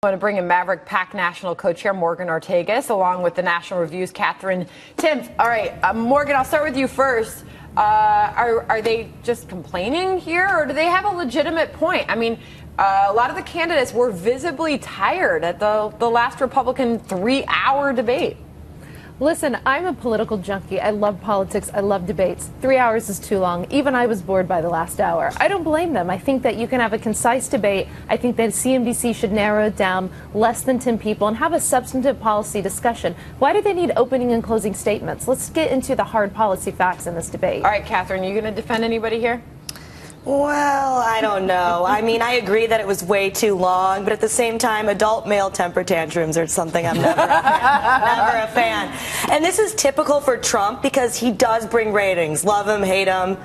I want to bring in Maverick PAC National Co-Chair Morgan Ortagus, along with the National Review's Katherine Timpf. All right, Morgan, I'll start with you first. Are they just complaining here, or do they have a legitimate point? I mean, a lot of the candidates were visibly tired at the last Republican 3-hour debate. Listen, I'm a political junkie. I love politics. I love debates. 3 hours is too long. Even I was bored by the last hour. I don't blame them. I think that you can have a concise debate. I think that CNBC should narrow it down, less than 10 people, and have a substantive policy discussion. Why do they need opening and closing statements? Let's get into the hard policy facts in this debate. All right, Katherine, you going to defend anybody here? Well, I don't know. I mean, I agree that it was way too long, but at the same time, adult male temper tantrums are something I'm never a fan. And this is typical for Trump because he does bring ratings. Love him, hate him,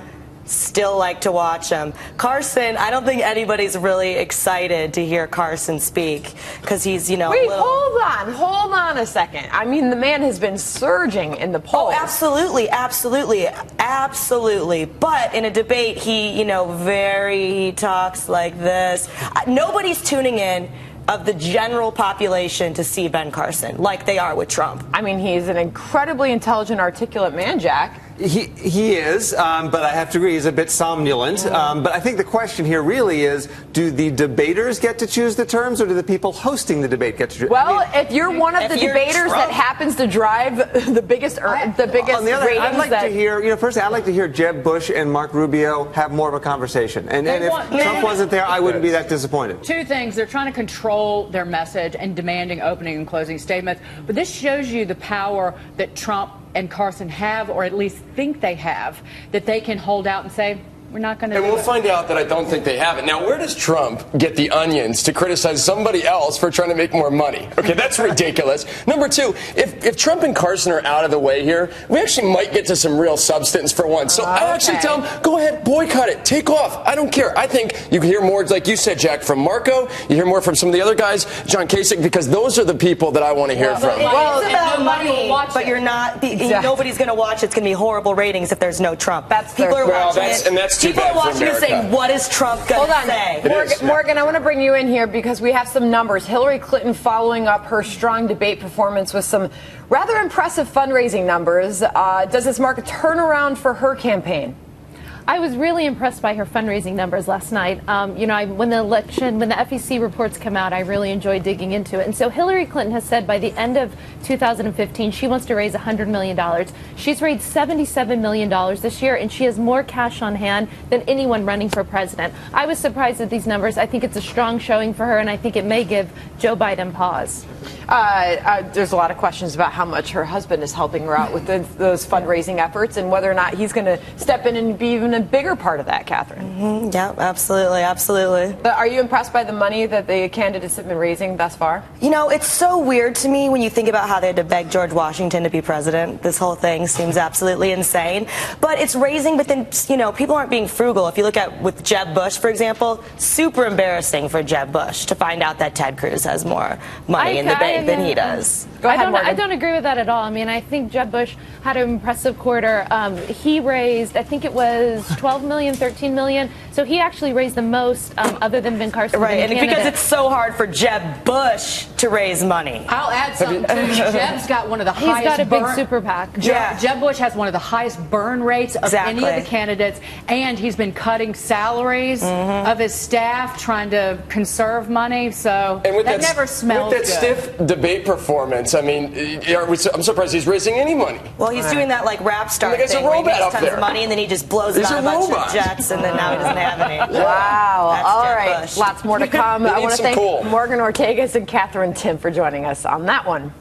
still like to watch him. Carson, I don't think anybody's really excited to hear Carson speak because he's, you know, Wait, hold on a second. I mean, the man has been surging in the polls. Oh, absolutely. But in a debate, he talks like this. Nobody's tuning in of the general population to see Ben Carson like they are with Trump. I mean, he's an incredibly intelligent, articulate man, Jack. He is, but I have to agree, he's a bit somnolent. But I think the question here really is, do the debaters get to choose the terms, or do the people hosting the debate get to choose? Well, if you're one of the debaters that happens to drive the biggest on the other hand, I'd like to hear, firstly, I'd like to hear Jeb Bush and Mark Rubio have more of a conversation. And if Trump wasn't there, I wouldn't be that disappointed. Two things. They're trying to control their message and demanding opening and closing statements. But this shows you the power that Trump and Carson have, or at least think they have, that they can hold out and say, we're not going to do it. And we'll find out that I don't think they have it. Now, where does Trump get the onions to criticize somebody else for trying to make more money? Okay, that's ridiculous. Number two, if Trump and Carson are out of the way here, we actually might get to some real substance for once. So I actually tell them, go ahead, boycott it, take off. I don't care. I think you can hear more, like you said, Jack, from Marco. You hear more from some of the other guys, John Kasich, because those are the people that I want to hear from. Well, it's about money, but you're not. Nobody's going to watch. It's going to be horrible ratings if there's no Trump. People are watching it. And that's too People bad are watching it saying, what is Trump going to say? Morgan, I want to bring you in here because we have some numbers. Hillary Clinton following up her strong debate performance with some rather impressive fundraising numbers. Does this mark a turnaround for her campaign? I was really impressed by her fundraising numbers last night. When the FEC reports come out, I really enjoyed digging into it. And so Hillary Clinton has said by the end of 2015, she wants to raise $100 million. She's raised $77 million this year, and she has more cash on hand than anyone running for president. I was surprised at these numbers. I think it's a strong showing for her, and I think it may give Joe Biden pause. There's a lot of questions about how much her husband is helping her out with those fundraising efforts and whether or not he's going to step in and be even a bigger part of that, Katherine. Yeah, absolutely. But are you impressed by the money that the candidates have been raising thus far? You know, it's so weird to me when you think about how they had to beg George Washington to be president. This whole thing seems absolutely insane. But it's raising, but then, people aren't being frugal. If you look at with Jeb Bush, for example, super embarrassing for Jeb Bush to find out that Ted Cruz has more money in the bank than he does. Go ahead, Morgan. I don't agree with that at all. I mean, I think Jeb Bush had an impressive quarter. He raised, I think it was 12 million, 13 million. So he actually raised the most other than Ben Carson. Right, and because it's so hard for Jeb Bush to raise money. I'll add something too. Jeb's got one of the highest. He's got a big super PAC. Yeah. Jeb Bush has one of the highest burn rates of any of the candidates, and he's been cutting salaries of his staff, trying to conserve money. So that never smells good. With that stiff debate performance, I mean, I'm surprised he's raising any money. Well, he's doing that like rap star thing where he makes tons of money and then he just blows it on a bunch of jets and then now he doesn't have any. Wow. That's all Jeb right. Bush. Lots more to come. I want to thank Morgan Ortagus and Katherine Timpf for joining us on that one.